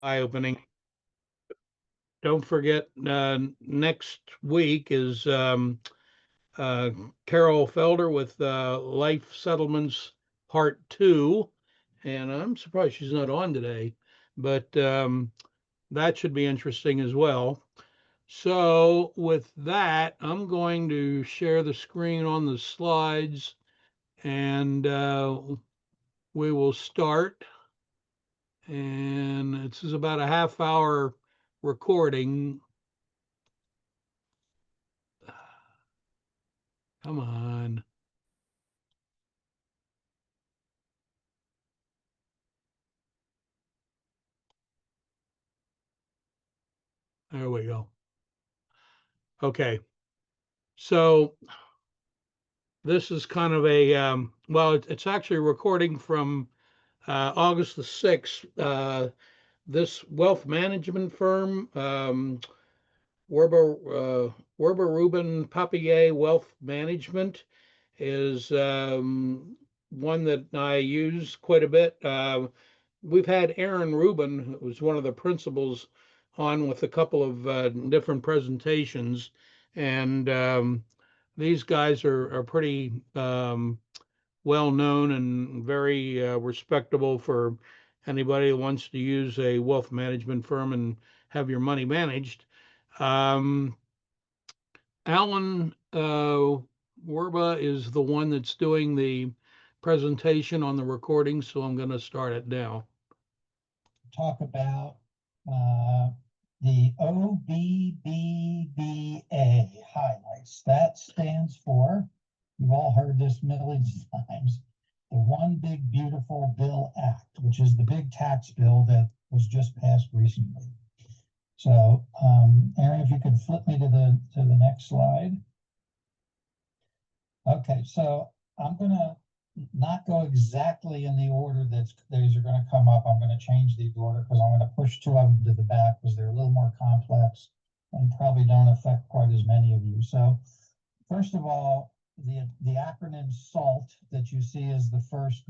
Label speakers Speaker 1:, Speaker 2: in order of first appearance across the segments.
Speaker 1: eye-opening. Don't forget, next week is Carol Felder with Life Settlements Part 2. And I'm surprised she's not on today, but that should be interesting as well. So with that, I'm going to share the screen on the slides, and we will start. And this is about a half-hour recording. Come on. There we go. Okay. So this is kind of a, well, it's actually a recording from August the 6th. This wealth management firm, Werba Rubin Papier Wealth Management, is one that I use quite a bit. We've had Aaron Rubin, who was one of the principals, on with a couple of different presentations, and these guys are pretty well known and very respectable for anybody who wants to use a wealth management firm and have your money managed. Um, Alan Werba is the one that's doing the presentation on the recording, so I'm going to start it now.
Speaker 2: Talk about the OBBBA highlights. That stands for, you've all heard this millions of times, the One Big Beautiful Bill Act, which is the big tax bill that was just passed recently. So, Aaron, if you could flip me to the next slide. Okay, so I'm going to not go exactly in the order that these are going to come up. I'm going to change the order because I'm going to push two of them to the back because they're a little more complex and probably don't affect quite as many of you. So first of all, the acronym SALT that you see as the first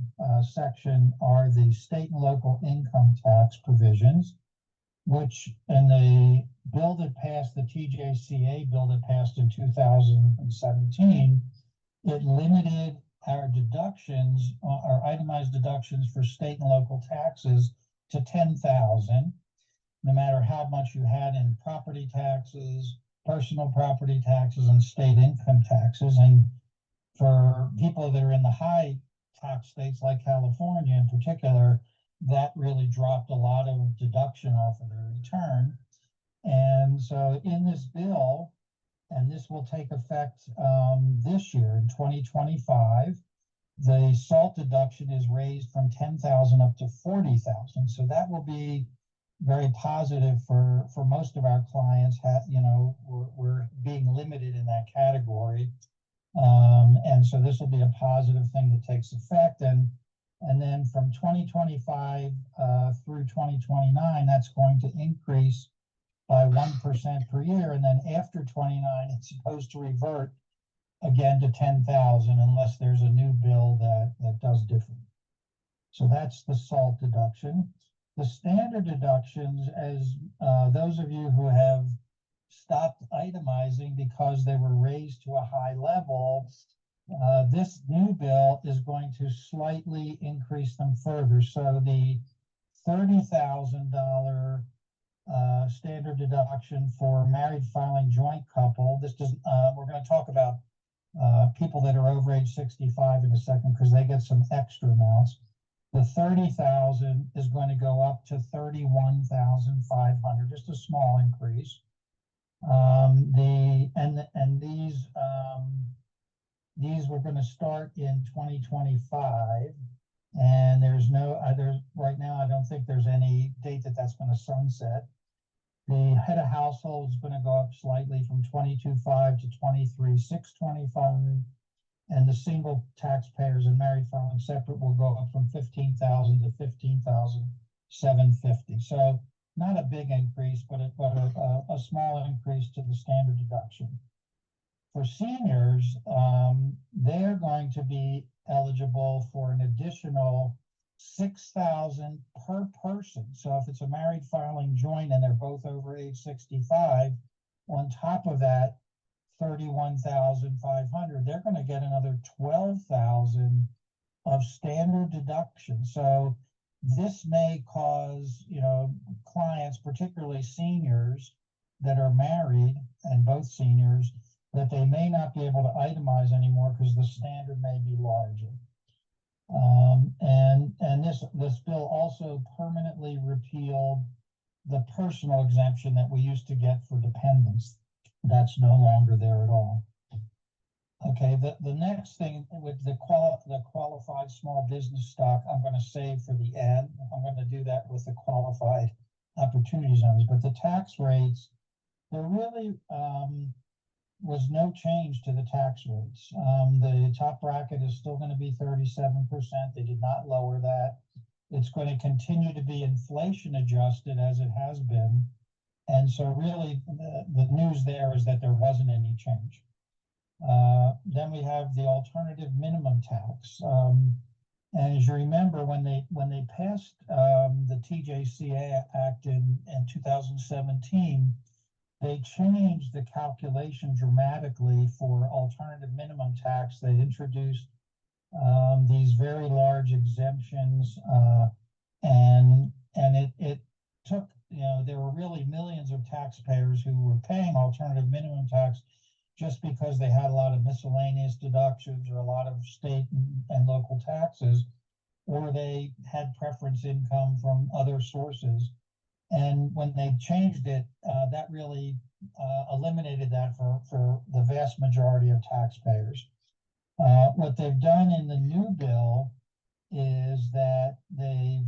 Speaker 2: section are the state and local income tax provisions, which in the bill that passed, the TJCA bill that passed in 2017, it limited our deductions, our itemized deductions for state and local taxes to 10,000, no matter how much you had in property taxes, personal property taxes, and state income taxes. And for people that are in the high tax states like California in particular, that really dropped a lot of deduction off of their return. And so in this bill, and this will take effect this year in 2025, the SALT deduction is raised from 10,000 up to 40,000. So that will be very positive for most of our clients. We're being limited in that category. And so this will be a positive thing that takes effect. And then from 2025 through 2029, that's going to increase by 1% per year. And then after 29, it's supposed to revert again to 10,000 unless there's a new bill that does different. So that's the SALT deduction. The standard deductions, as those of you who have stopped itemizing because they were raised to a high level, this new bill is going to slightly increase them further. So the $30,000 standard deduction for married filing joint couple. This does. We're going to talk about people that are over age 65 in a second because they get some extra amounts. The 30,000 is going to go up to 31,500, just a small increase. These we're going to start in 2025. And there's right now, I don't think there's any date that's going to sunset. The head of household is going to go up slightly from 22,500 to 23,625. And the single taxpayers and married filing separate will go up from 15,000 to 15,750. So not a big increase, but a small increase to the standard deduction. For seniors, they're going to be eligible for an additional $6,000 per person. So if it's a married filing joint and they're both over age 65, on top of that, 31,500, they're going to get another 12,000 of standard deduction. So this may cause, clients, particularly seniors that are married and both seniors, that they may not be able to itemize anymore because the standard may be larger. And this bill also permanently repealed the personal exemption that we used to get for dependents. That's no longer there at all. Okay, the next thing with the qualified small business stock, I'm going to save for the end. I'm going to do that with the qualified opportunity zones. But the tax rates, there really was no change to the tax rates. The top bracket is still going to be 37%. They did not lower that. It's going to continue to be inflation adjusted as it has been. And so really the news there is that there wasn't any change. Then we have the alternative minimum tax. And as you remember, when they passed the TJCA Act in 2017, they changed the calculation dramatically for alternative minimum tax. They introduced these very large exemptions, and it took, there were really millions of taxpayers who were paying alternative minimum tax just because they had a lot of miscellaneous deductions or a lot of state and local taxes, or they had preference income from other sources. And when they changed it, that really eliminated that for the vast majority of taxpayers. What they've done in the new bill is that they've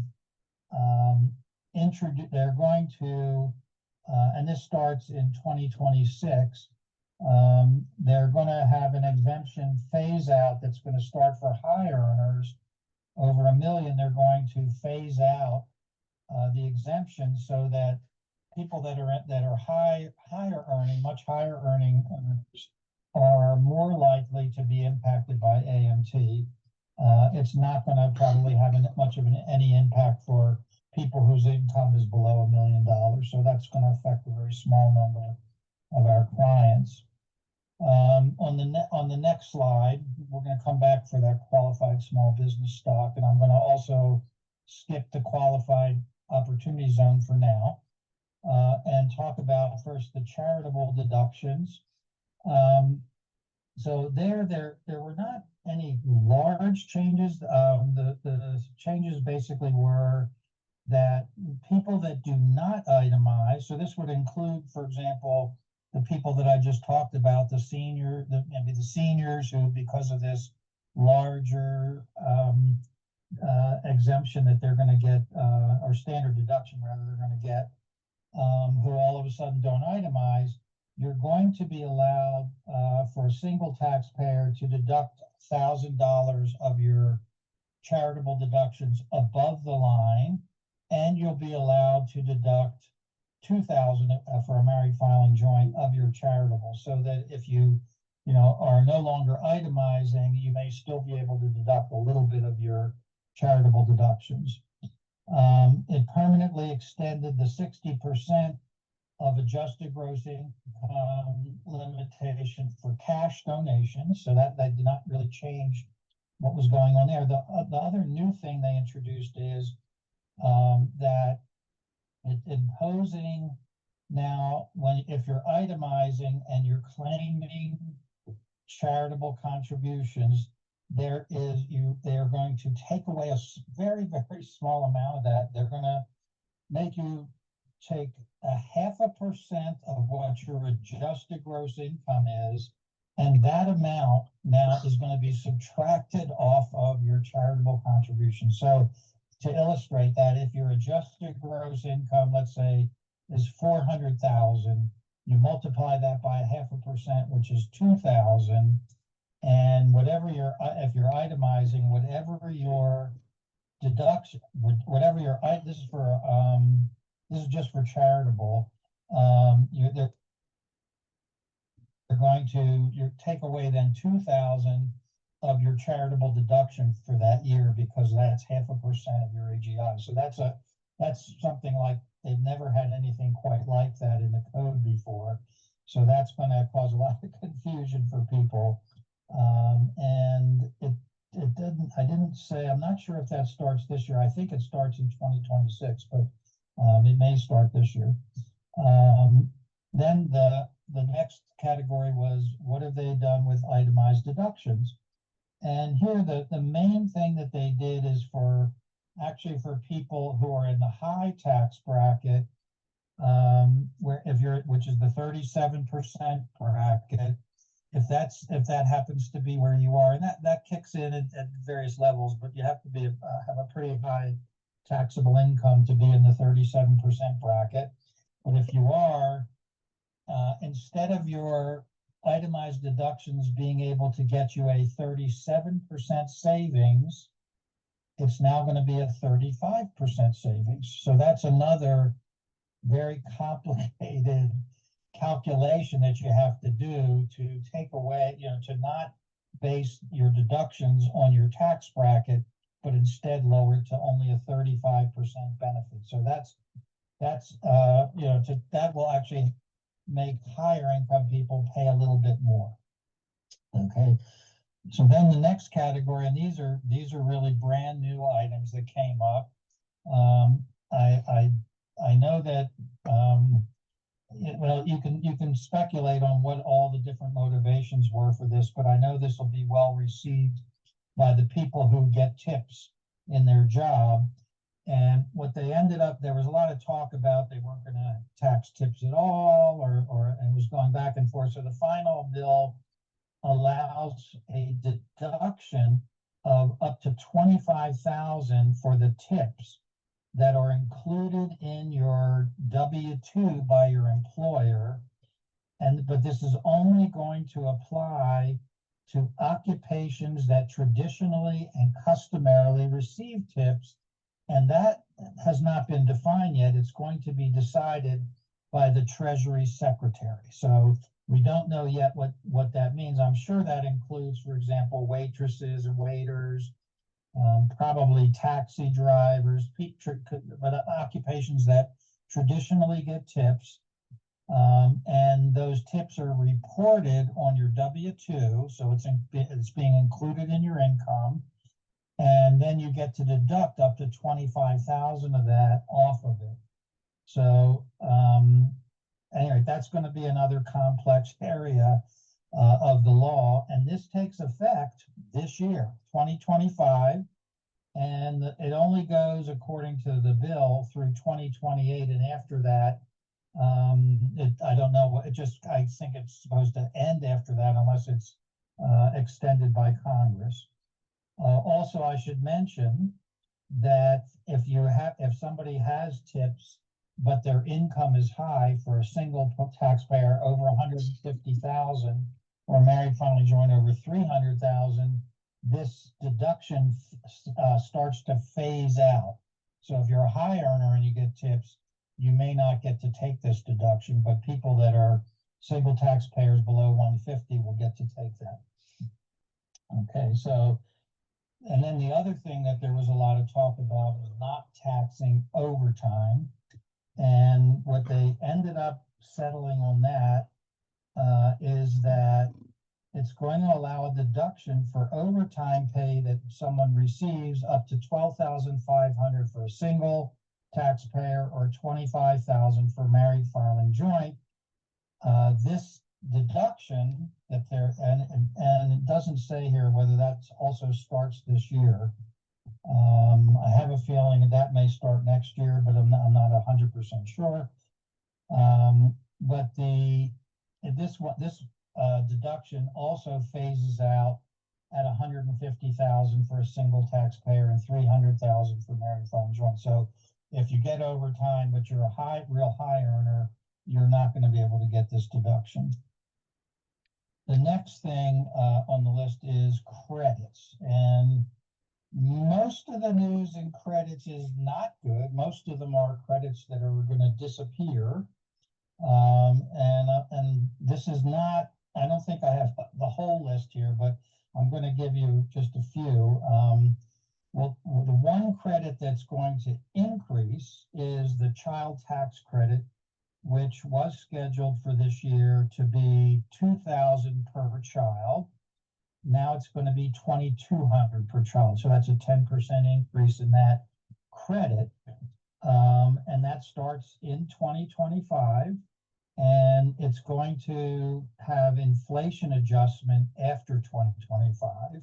Speaker 2: they're going to, and this starts in 2026, they're going to have an exemption phase out that's going to start for high earners. Over $1 million, they're going to phase out the exemption so that people that are higher earning, much higher earning earners are more likely to be impacted by AMT. It's not going to probably have much of any impact for people whose income is below $1 million. So that's going to affect a very small number of our clients. On the next slide, we're going to come back for that qualified small business stock, and I'm going to also skip the qualified opportunity zone for now, and talk about first the charitable deductions. So there were not any large changes. The changes basically were that people that do not itemize, so this would include, for example, the people that I just talked about, maybe the seniors who, because of this larger exemption that they're going to get, or standard deduction rather, they're going to get, who all of a sudden don't itemize, you're going to be allowed for a single taxpayer to deduct $1,000 of your charitable deductions above the line, and you'll be allowed to deduct $2,000 for a married filing joint of your charitable, so that if you are no longer itemizing, you may still be able to deduct a little bit of your charitable deductions. It permanently extended the 60% of adjusted gross income limitation for cash donations, so that did not really change what was going on there. The other new thing they introduced is that it's imposing now, if you're itemizing and you're claiming charitable contributions, they are going to take away a very, very small amount of that. They're going to make you take 0.5% of what your adjusted gross income is, and that amount now is going to be subtracted off of your charitable contribution. So to illustrate that, if your adjusted gross income, let's say, is 400,000, you multiply that by 0.5%, which is 2,000, and if you're itemizing, whatever your deduction, this is just for charitable, they're going to take away then 2,000 of your charitable deduction for that year, because that's 0.5% of your AGI. So that's something like they've never had anything quite like that in the code before. So that's going to cause a lot of confusion for people. And I didn't say, I'm not sure if that starts this year. I think it starts in 2026, but it may start this year. Then the next category was, what have they done with itemized deductions? And here the main thing that they did is for people who are in the high tax bracket, which is the 37% bracket, if that happens to be where you are, and that kicks in at various levels, but you have to have a pretty high taxable income to be in the 37% bracket. But if you are, instead of your itemized deductions being able to get you a 37% savings, it's now going to be a 35% savings. So that's another very complicated calculation that you have to do to take away, to not base your deductions on your tax bracket, but instead lower it to only a 35% benefit. So that will actually make higher income people pay a little bit more. Okay. So then the next category, and these are really brand new items that came up. I know that you can speculate on what all the different motivations were for this, but I know this will be well received by the people who get tips in their job. And what they ended up, there was a lot of talk about they weren't going to tax tips at all, and it was going back and forth. So the final bill allows a deduction of up to $25,000 for the tips that are included in your W-2 by your employer. But this is only going to apply to occupations that traditionally and customarily receive tips. And that has not been defined yet. It's going to be decided by the Treasury Secretary. So we don't know yet what that means. I'm sure that includes, for example, waitresses and waiters, probably taxi drivers, but occupations that traditionally get tips. And those tips are reported on your W-2, so it's being included in your income. And then you get to deduct up to $25,000 of that off of it. So anyway, that's going to be another complex area of the law. And this takes effect this year, 2025. And it only goes, according to the bill, through 2028. And after that, I don't know. I think it's supposed to end after that unless it's extended by Congress. Also, I should mention that if somebody has tips, but their income is high for a single taxpayer over 150,000, or married filing joint over 300,000, this deduction starts to phase out. So if you're a high earner and you get tips, you may not get to take this deduction, but people that are single taxpayers below 150 will get to take that. Okay, so, and then the other thing that there was a lot of talk about was not taxing overtime. And what they ended up settling on that is that it's going to allow a deduction for overtime pay that someone receives up to $12,500 for a single taxpayer or $25,000 for married filing joint. This deduction that and it doesn't say here whether that also starts this year. I have a feeling that may start next year, but I'm not 100% sure. But this deduction also phases out at $150,000 for a single taxpayer and $300,000 for married filing joint. So if you get overtime, but you're a real high earner, you're not going to be able to get this deduction. The next thing on the list is credits, and most of the news in credits is not good. Most of them are credits that are going to disappear. And this is not, I don't think I have the whole list here, but I'm going to give you just a few. Well, the one credit that's going to increase is the child tax credit, which was scheduled for this year to be $2,000 per child. Now it's going to be $2,200 per child. So that's a 10% increase in that credit. And that starts in 2025. And it's going to have inflation adjustment after 2025.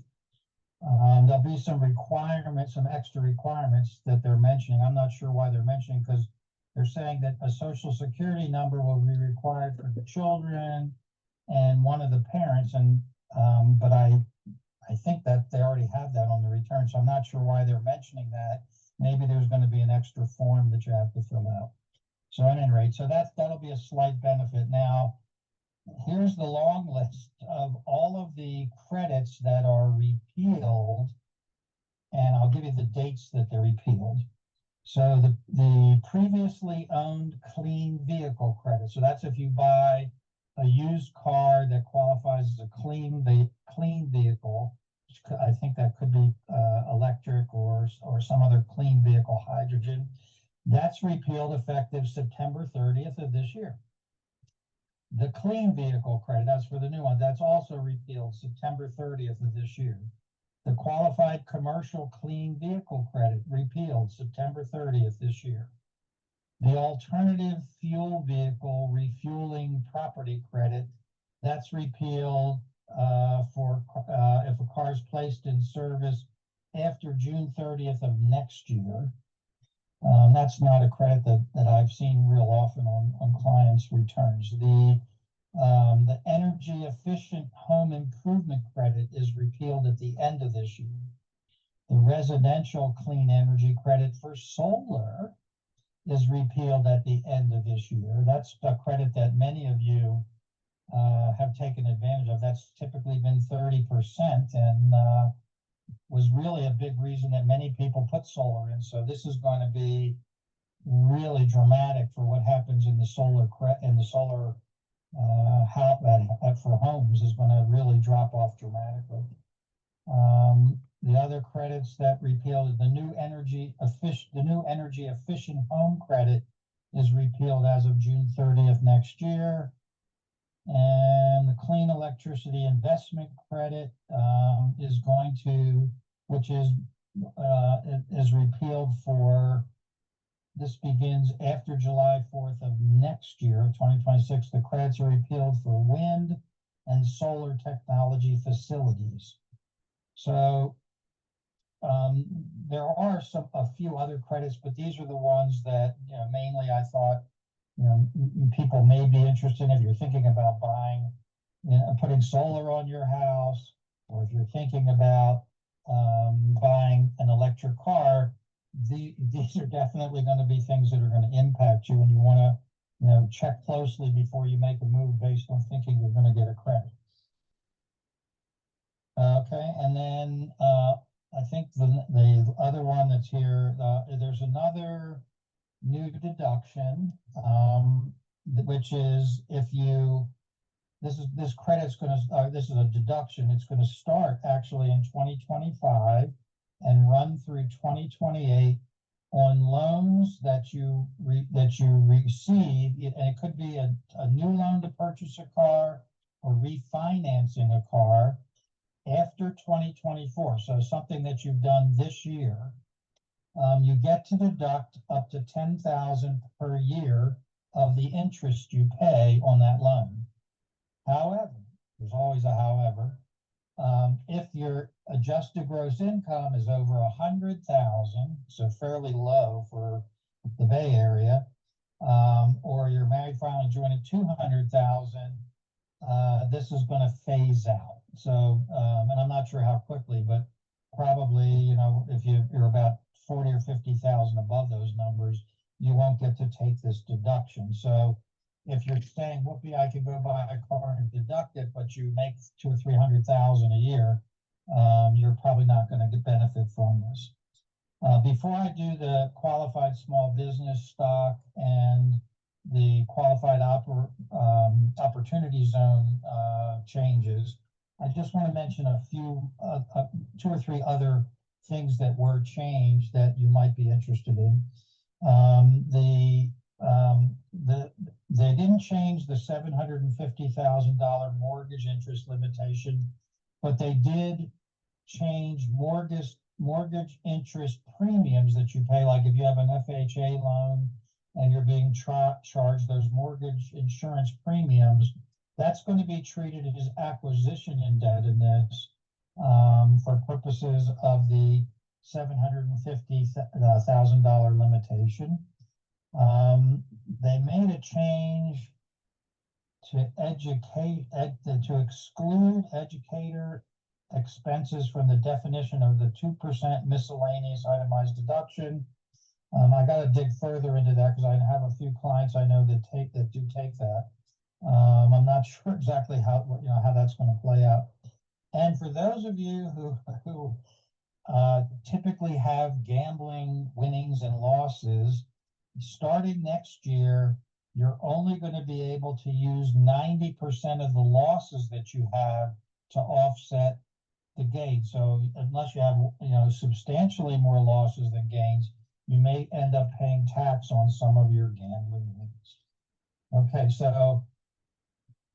Speaker 2: There'll be some requirements, some extra requirements that they're mentioning. I'm not sure why they're mentioning, because they're saying that a social security number will be required for the children and one of the parents. And but I think that they already have that on the return, so I'm not sure why they're mentioning that. Maybe there's going to be an extra form that you have to fill out. So at any rate, so that'll be a slight benefit. Now, here's the long list of all of the credits that are repealed, and I'll give you the dates that they're repealed. So the previously owned clean vehicle credit. So that's if you buy a used car that qualifies as a clean vehicle. I think that could be electric or some other clean vehicle, hydrogen. That's repealed effective September 30th of this year. The clean vehicle credit, that's for the new one, that's also repealed September 30th of this year. The qualified commercial clean vehicle credit repealed September 30th this year. The alternative fuel vehicle refueling property credit, that's repealed for if a car is placed in service after June 30th of next year. That's not a credit that I've seen real often on clients' returns. The energy efficient home improvement credit is repealed at the end of this year. The residential clean energy credit for solar is repealed at the end of this year. That's a credit that many of you have taken advantage of. That's typically been 30% and was really a big reason that many people put solar in. So this is going to be really dramatic for what happens in the solar for homes is going to really drop off dramatically. The other credits that repealed, the new energy efficient home credit is repealed as of June 30th next year. And the clean electricity investment credit which is repealed for, this begins after July 4th of next year, 2026. The credits are repealed for wind and solar technology facilities. So there are a few other credits, but these are the ones that mainly I thought people may be interested in if you're thinking about buying, putting solar on your house, or if you're thinking about buying an electric car. These are definitely going to be things that are going to impact you, and you want to check closely before you make a move based on thinking you're going to get a credit. Okay, and then I think the other one that's here, there's another new deduction, which is if you, this credit's going to, this is a deduction, it's going to start actually in 2025 and run through 2028 on loans that you receive, and it could be a new loan to purchase a car or refinancing a car after 2024. So something that you've done this year, you get to deduct up to $10,000 per year of the interest you pay on that loan. However, there's always a however. If your adjusted gross income is over 100,000, so fairly low for the Bay Area, or you're married, filing joint at 200,000, this is going to phase out. So, and I'm not sure how quickly, but probably, if you're about 40 or 50,000 above those numbers, you won't get to take this deduction. So if you're saying, whoopee, I could go buy a car and deduct it, but you make 200,000 or 300,000 a year, you're probably not going to get benefit from this. Before I do the qualified small business stock and the qualified opportunity zone changes, I just want to mention a few, 2 or 3 other things that were changed that you might be interested in. They didn't change the $750,000 mortgage interest limitation, but they did change mortgage interest premiums that you pay. Like if you have an FHA loan and you're being charged those mortgage insurance premiums, that's going to be treated as acquisition indebtedness for purposes of the $750,000 limitation. They made a change to exclude educator expenses from the definition of the 2% miscellaneous itemized deduction. I got to dig further into that because I have a few clients I know that do take that. I'm not sure exactly how that's going to play out. And for those of you who typically have gambling winnings and losses, starting next year, you're only going to be able to use 90% of the losses that you have to offset the gain. So unless you have substantially more losses than gains, you may end up paying tax on some of your gambling winnings. Okay, so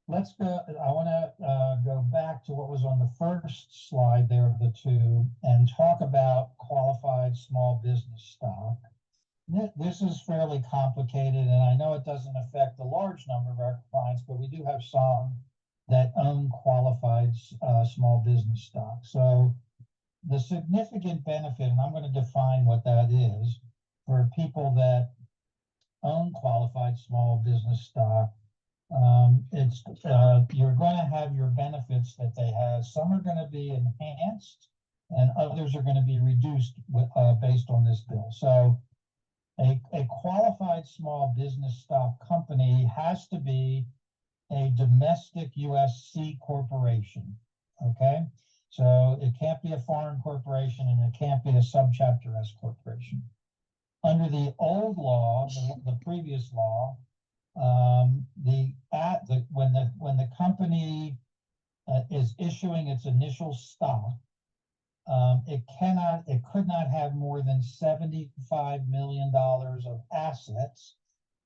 Speaker 2: let's go. I want to go back to what was on the first slide there of the two and talk about qualified small business stock. This is fairly complicated, and I know it doesn't affect a large number of our clients, but we do have some that own qualified small business stock. So the significant benefit, and I'm going to define what that is, for people that own qualified small business stock, you're going to have your benefits that they have. Some are going to be enhanced, and others are going to be reduced based on this bill. So a qualified small business stock company has to be a domestic U.S. C corporation, okay? So it can't be a foreign corporation, and it can't be a subchapter S corporation. Under the old law, the previous law, when the company is issuing its initial stock, it could not have more than $75 million of assets,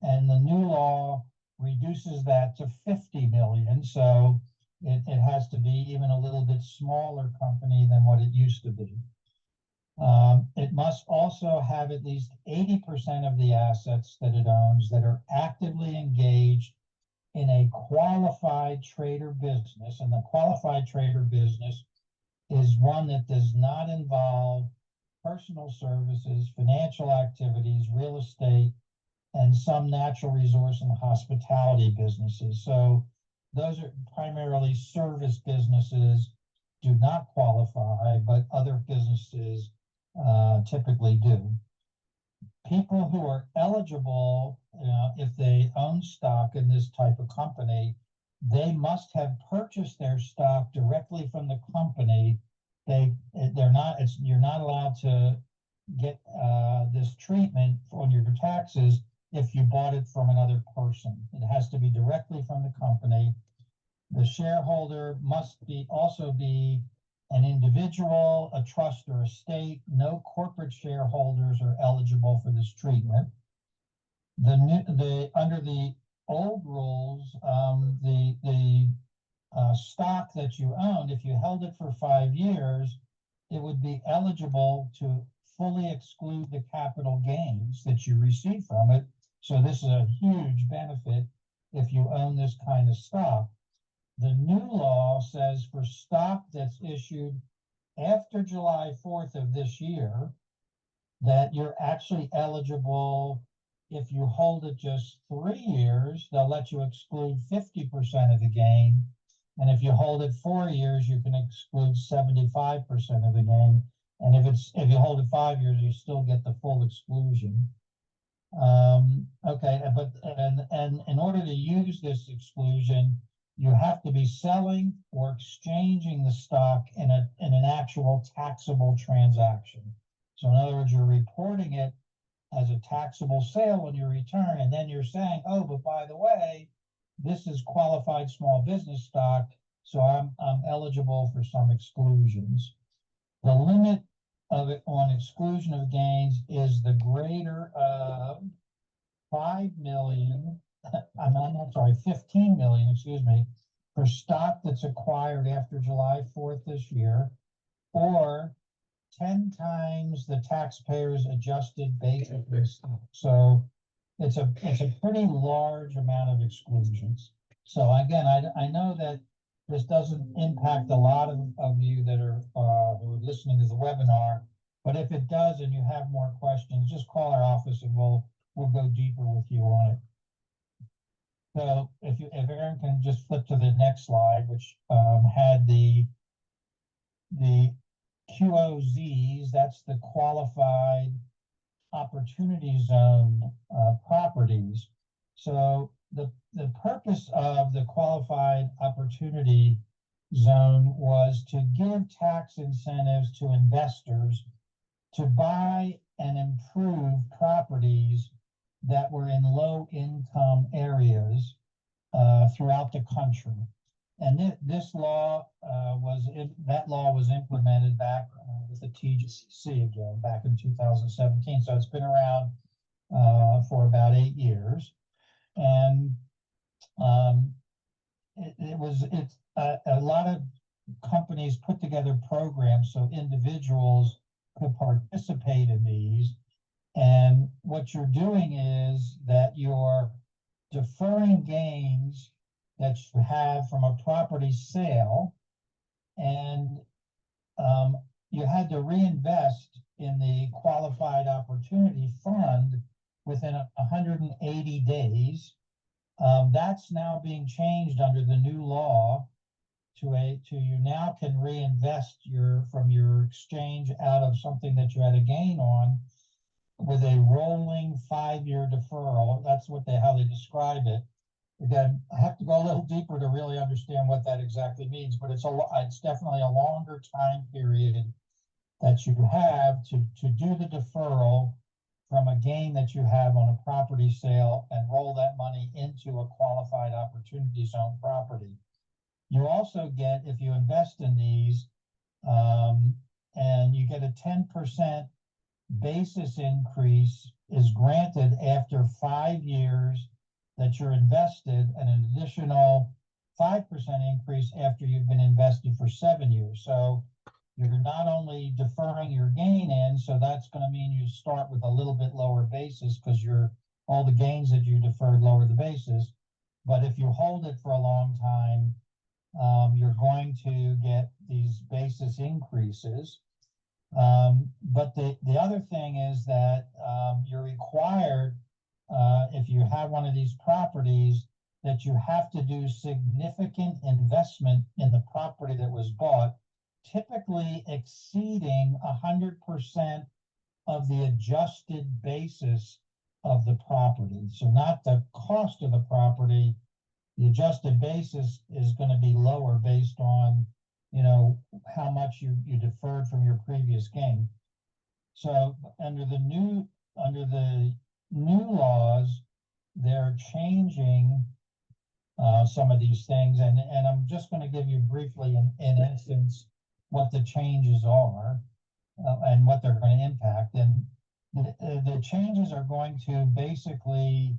Speaker 2: and the new law reduces that to 50 million. So it has to be even a little bit smaller company than what it used to be. It must also have at least 80% of the assets that it owns that are actively engaged in a qualified trader business. And the qualified trader business is one that does not involve personal services, financial activities, real estate, and some natural resource and hospitality businesses. So those are primarily service businesses, do not qualify, but other businesses typically do. People who are eligible, if they own stock in this type of company, they must have purchased their stock directly from the company. You're not allowed to get this treatment on your taxes if you bought it from another person. It has to be directly from the company. The shareholder must also be an individual, a trust, or a state. No corporate shareholders are eligible for this treatment. Under the old rules, the stock that you owned, if you held it for 5 years, it would be eligible to fully exclude the capital gains that you receive from it. So this is a huge benefit if you own this kind of stock. The new law says for stock that's issued after July 4th of this year, that you're actually eligible. If you hold it just 3 years, they'll let you exclude 50% of the gain. And if you hold it 4 years, you can exclude 75% of the gain. And if you hold it 5 years, you still get the full exclusion. Okay, and in order to use this exclusion, you have to be selling or exchanging the stock in an actual taxable transaction. So in other words, you're reporting it as a taxable sale on your return, and then you're saying, oh, but by the way, this is qualified small business stock. So I'm eligible for some exclusions. The limit of it on exclusion of gains is the greater of 5 million, I'm not sorry, 15 million, excuse me, for stock that's acquired after July 4th this year, or 10 times the taxpayer's adjusted basic stock. So it's a pretty large amount of exclusions. So again, I know that this doesn't impact a lot of you that are who are listening to the webinar, but if it does and you have more questions, just call our office and we'll go deeper with you on it. So if Aaron can just flip to the next slide, which had the QOZs, that's the qualified opportunity zone properties. So the purpose of the qualified opportunity zone was to give tax incentives to investors to buy and improve properties that were in low income areas throughout the country. And this law was implemented back with the TGC again back in 2017. So it's been around for about 8 years, and it's a lot of companies put together programs so individuals could participate in these. And what you're doing is that you're deferring gains that you have from a property sale, and you had to reinvest in the qualified opportunity fund within 180 days. That's now being changed under the new law to you now can reinvest from your exchange out of something that you had a gain on with a rolling 5-year deferral. That's how they describe it. Again, I have to go a little deeper to really understand what that exactly means, but it's definitely a longer time period that you have to do the deferral from a gain that you have on a property sale and roll that money into a qualified opportunity zone property. You also get, if you invest in these, and you get a 10% basis increase is granted after 5 years that you're invested, and an additional 5% increase after you've been invested for 7 years. So you're not only deferring your gain in, so that's going to mean you start with a little bit lower basis because all the gains that you deferred lower the basis. But if you hold it for a long time, you're going to get these basis increases. But the other thing is that you're required, if you have one of these properties, that you have to do significant investment in the property that was bought, typically exceeding 100% of the adjusted basis of the property. So not the cost of the property, the adjusted basis is going to be lower based on, how much you deferred from your previous gain. So under the new laws, they're changing some of these things, and I'm just going to give you briefly, in essence, what the changes are and what they're going to impact. And the changes are going to basically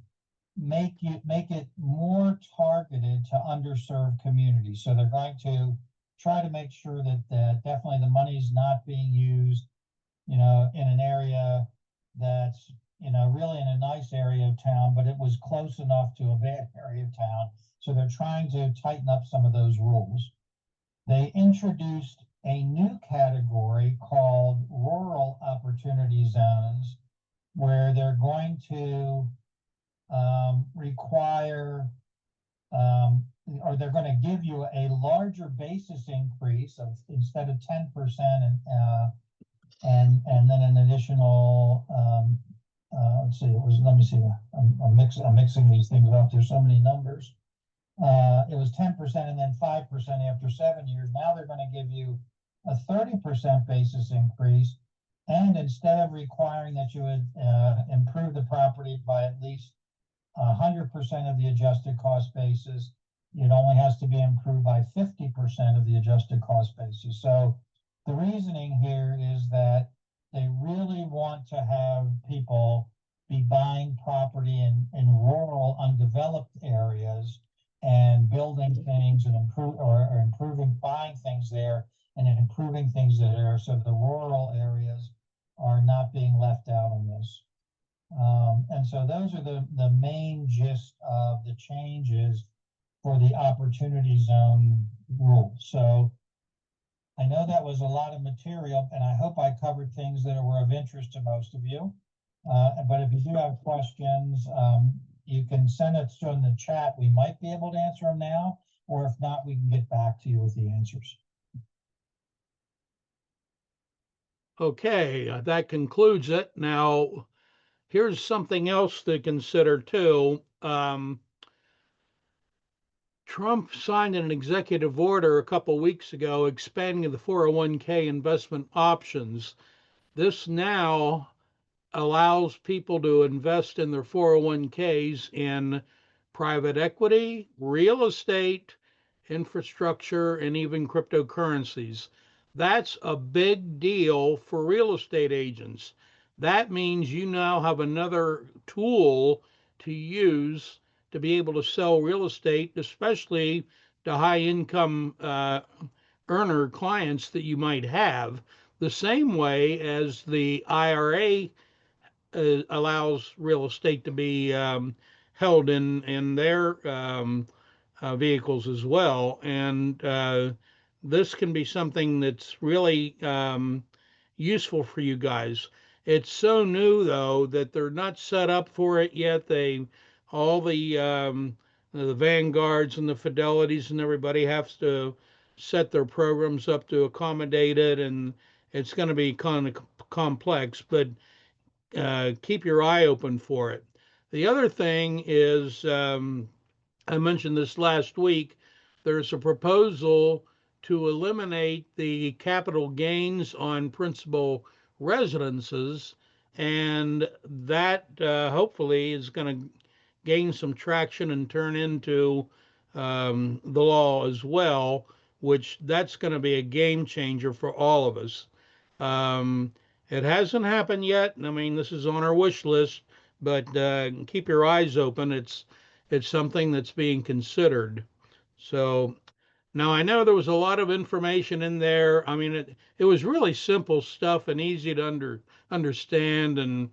Speaker 2: make it more targeted to underserved communities. So they're going to try to make sure that definitely the money's not being used, in an area that's, really in a nice area of town, but it was close enough to a bad area of town. So they're trying to tighten up some of those rules. They introduced a new category called rural opportunity zones, where they're going to require, or they're going to give you a larger basis increase of, instead of 10%, and then an additional, let's see, let me see, I'm mixing these things up. There's so many numbers. It was 10% and then 5% after 7 years. Now they're going to give you a 30% basis increase. And instead of requiring that you would improve the property by at least 100% of the adjusted cost basis, it only has to be improved by 50% of the adjusted cost basis. So the reasoning here is that they really want to have people be buying property in rural, undeveloped areas and building things and improving, buying things there and then improving things there, so the rural areas are not being left out on this. And so those are the main gist of the changes for the opportunity zone rule. So I know that was a lot of material, and I hope I covered things that were of interest to most of you. But if you do have questions, you can send it in the chat. We might be able to answer them now, or if not, we can get back to you with the answers.
Speaker 1: Okay, that concludes it. Now, here's something else to consider too. Trump signed an executive order a couple weeks ago expanding the 401k investment options. This now allows people to invest in their 401ks in private equity, real estate, infrastructure, and even cryptocurrencies. That's a big deal for real estate agents. That means you now have another tool to use to be able to sell real estate, especially to high income earner clients that you might have, the same way as the IRA allows real estate to be held in their vehicles as well. And this can be something that's really useful for you guys. It's so new though that they're not set up for it yet. They all the Vanguards and the Fidelities and everybody has to set their programs up to accommodate it, and it's going to be kind of complex. But keep your eye open for it. The other thing is, I mentioned this last week, there's a proposal to eliminate the capital gains on principal residences, and that hopefully is going to gain some traction and turn into the law as well, which that's going to be a game changer for all of us. Um, it hasn't happened yet. I mean, this is on our wish list, but keep your eyes open. It's something that's being considered. So now I know there was a lot of information in there. I mean, it was really simple stuff and easy to understand, and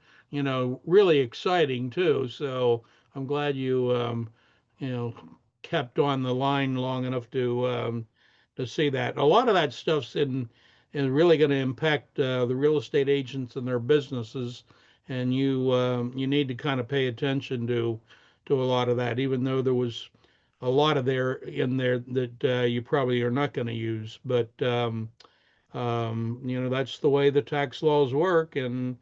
Speaker 1: really exciting too. So I'm glad you you know kept on the line long enough to see that. A lot of that stuff's in is really going to impact the real estate agents and their businesses, and you need to kind of pay attention to a lot of that, even though there was a lot of there in there that you probably are not going to use. But that's the way the tax laws work, and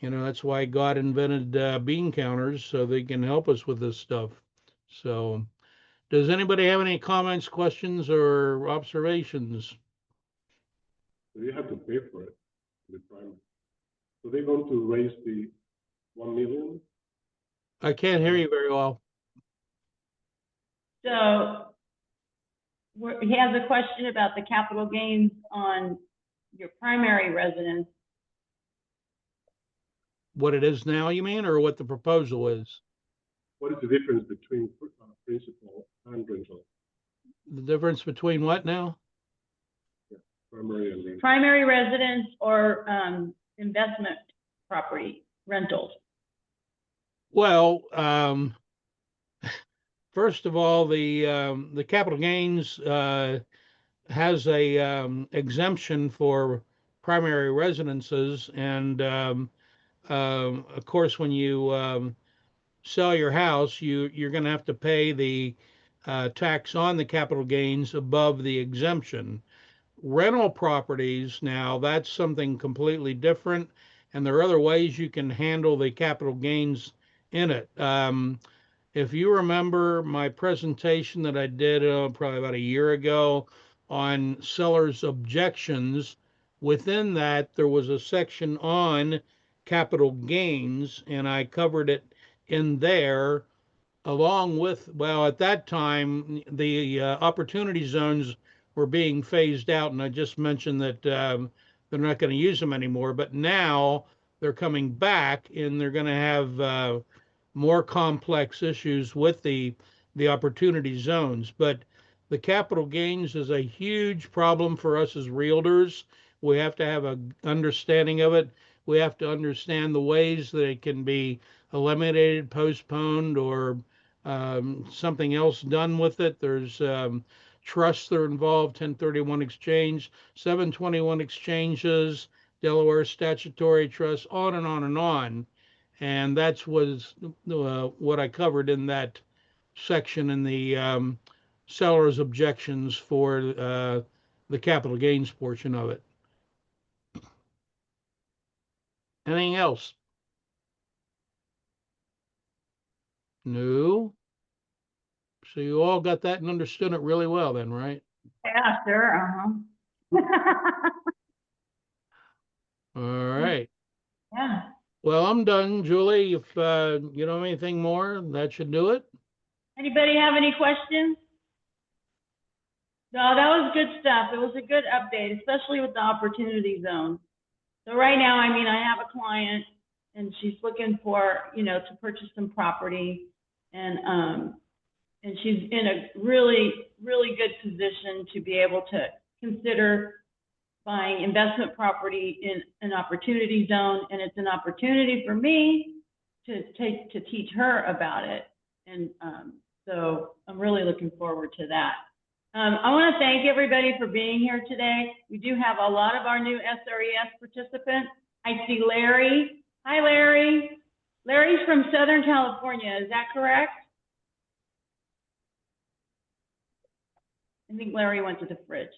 Speaker 1: that's why God invented bean counters so they can help us with this stuff. So, does anybody have any comments, questions, or observations?
Speaker 3: So you have to pay for it, the prime. So they're going to raise the 1 million.
Speaker 1: I can't hear you very well.
Speaker 4: So he has a question about the capital gains on your primary residence.
Speaker 1: What it is now, you mean, or what the proposal is?
Speaker 3: What is the difference between principal and rental?
Speaker 1: The difference between what now?
Speaker 3: Yeah, primary and rental.
Speaker 4: Primary residence or investment property rentals?
Speaker 1: Well, first of all, the capital gains has a exemption for primary residences, and of course, when you sell your house, you're going to have to pay the tax on the capital gains above the exemption. Rental properties, now that's something completely different, and there are other ways you can handle the capital gains in it. If you remember my presentation that I did probably about a year ago on sellers' objections, within that there was a section on capital gains, and I covered it in there along with, well, at that time, the opportunity zones were being phased out, and I just mentioned that they're not going to use them anymore. But now they're coming back, and they're going to have more complex issues with the opportunity zones. But the capital gains is a huge problem for us as realtors. We have to have an understanding of it. We have to understand the ways that it can be eliminated, postponed, or something else done with it. There's trusts that are involved, 1031 exchange, 721 exchanges, Delaware statutory trusts, on and on and on. And that's what I covered in that section in the seller's objections for the capital gains portion of it. Anything else? No. So you all got that and understood it really well then, right?
Speaker 4: Yeah, sure,
Speaker 1: All right.
Speaker 4: Yeah.
Speaker 1: Well, I'm done, Julie. If you don't have anything more, that should do it.
Speaker 4: Anybody have any questions? No, that was good stuff. It was a good update, especially with the opportunity zone. So right now, I mean, I have a client and she's looking for, to purchase some property, and she's in a really, really good position to be able to consider buying investment property in an opportunity zone. And it's an opportunity for me to teach her about it. And so I'm really looking forward to that. I want to thank everybody for being here today. We do have a lot of our new SRES participants. I see Larry. Hi, Larry. Larry's from Southern California. Is that correct? I think Larry went to the fridge.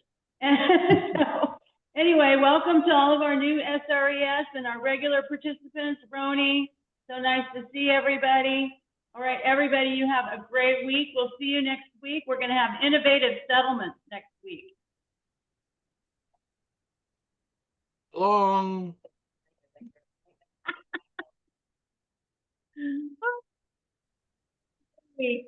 Speaker 4: So, anyway, welcome to all of our new SRES and our regular participants. Roni, so nice to see everybody. All right, everybody, you have a great week. We'll see you next week. We're going to have innovative settlements next week.
Speaker 1: Long.
Speaker 4: Week.